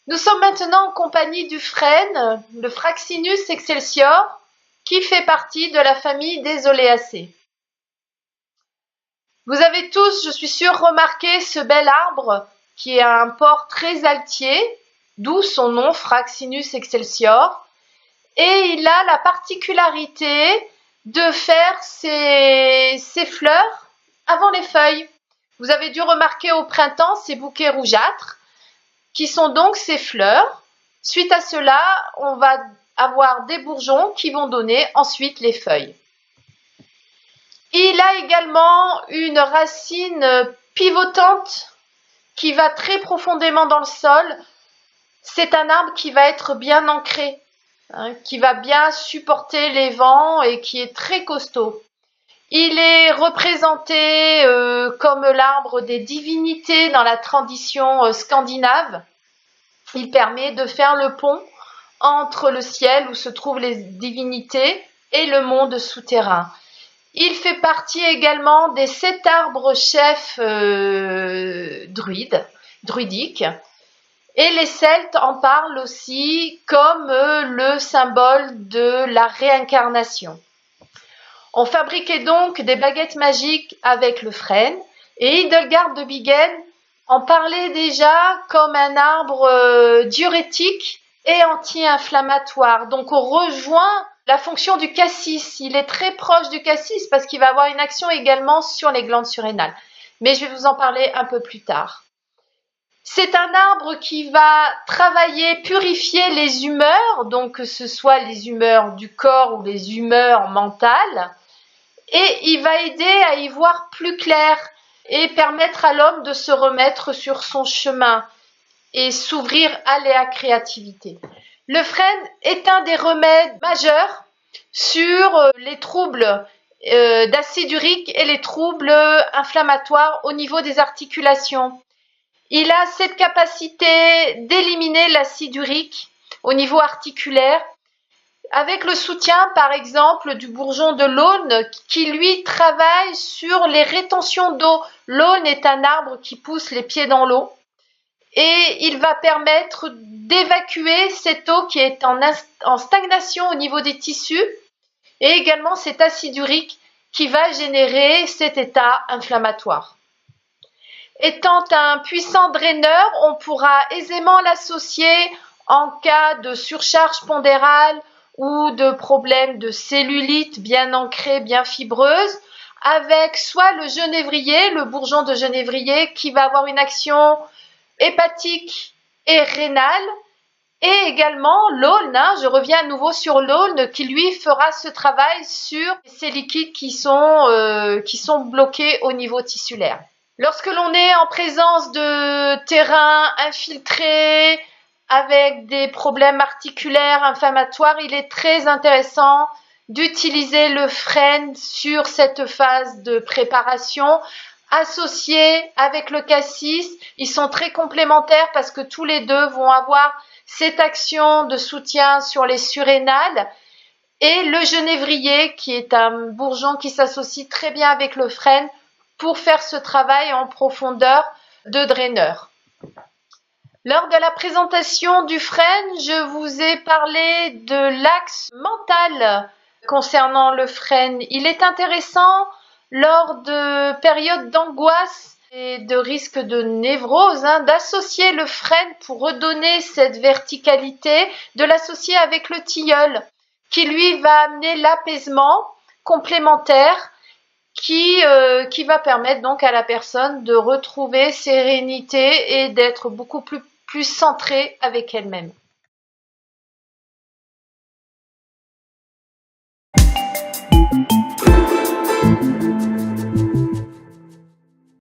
Nous sommes maintenant en compagnie du frêne, le Fraxinus excelsior, qui fait partie de la famille des Oléacées. Vous avez tous, je suis sûre, remarqué ce bel arbre qui a un port très altier, d'où son nom Fraxinus excelsior, et il a la particularité de faire ses fleurs avant les feuilles. Vous avez dû remarquer au printemps ces bouquets rougeâtres, qui sont donc ses fleurs. Suite à cela, on va avoir des bourgeons qui vont donner ensuite les feuilles. Il a également une racine pivotante qui va très profondément dans le sol. C'est un arbre qui va être bien ancré, qui va bien supporter les vents et qui est très costaud. Il est représenté comme l'arbre des divinités dans la tradition scandinave. Il permet de faire le pont entre le ciel où se trouvent les divinités et le monde souterrain. Il fait partie également des 7 arbres chefs druidiques. Et les Celtes en parlent aussi comme le symbole de la réincarnation. On fabriquait donc des baguettes magiques avec le frêne, et Hildegard de Bingen en parlait déjà comme un arbre diurétique et anti-inflammatoire. Donc on rejoint la fonction du cassis. Il est très proche du cassis parce qu'il va avoir une action également sur les glandes surrénales. Mais je vais vous en parler un peu plus tard. C'est un arbre qui va travailler, purifier les humeurs, donc que ce soit les humeurs du corps ou les humeurs mentales, et il va aider à y voir plus clair et permettre à l'homme de se remettre sur son chemin et s'ouvrir à la créativité. Le frêne est un des remèdes majeurs sur les troubles d'acide urique et les troubles inflammatoires au niveau des articulations. Il a cette capacité d'éliminer l'acide urique au niveau articulaire, avec le soutien par exemple du bourgeon de l'aulne qui lui travaille sur les rétentions d'eau. L'aulne est un arbre qui pousse les pieds dans l'eau et il va permettre d'évacuer cette eau qui est en stagnation au niveau des tissus et également cet acide urique qui va générer cet état inflammatoire. Étant un puissant draineur, on pourra aisément l'associer en cas de surcharge pondérale ou de problème de cellulite bien ancrée, bien fibreuse, avec soit le genévrier, le bourgeon de genévrier, qui va avoir une action hépatique et rénale, et également l'aulne, je reviens à nouveau sur l'aulne, qui lui fera ce travail sur ces liquides qui sont bloqués au niveau tissulaire. Lorsque l'on est en présence de terrains infiltrés, avec des problèmes articulaires inflammatoires, il est très intéressant d'utiliser le frêne sur cette phase de préparation, associé avec le cassis. Ils sont très complémentaires parce que tous les deux vont avoir cette action de soutien sur les surrénales, et le genévrier qui est un bourgeon qui s'associe très bien avec le frêne pour faire ce travail en profondeur de draineur. Lors de la présentation du frêne, je vous ai parlé de l'axe mental concernant le frêne. Il est intéressant lors de périodes d'angoisse et de risque de névrose d'associer le frêne pour redonner cette verticalité, de l'associer avec le tilleul qui lui va amener l'apaisement complémentaire qui va permettre donc à la personne de retrouver sérénité et d'être beaucoup plus centrée avec elle-même.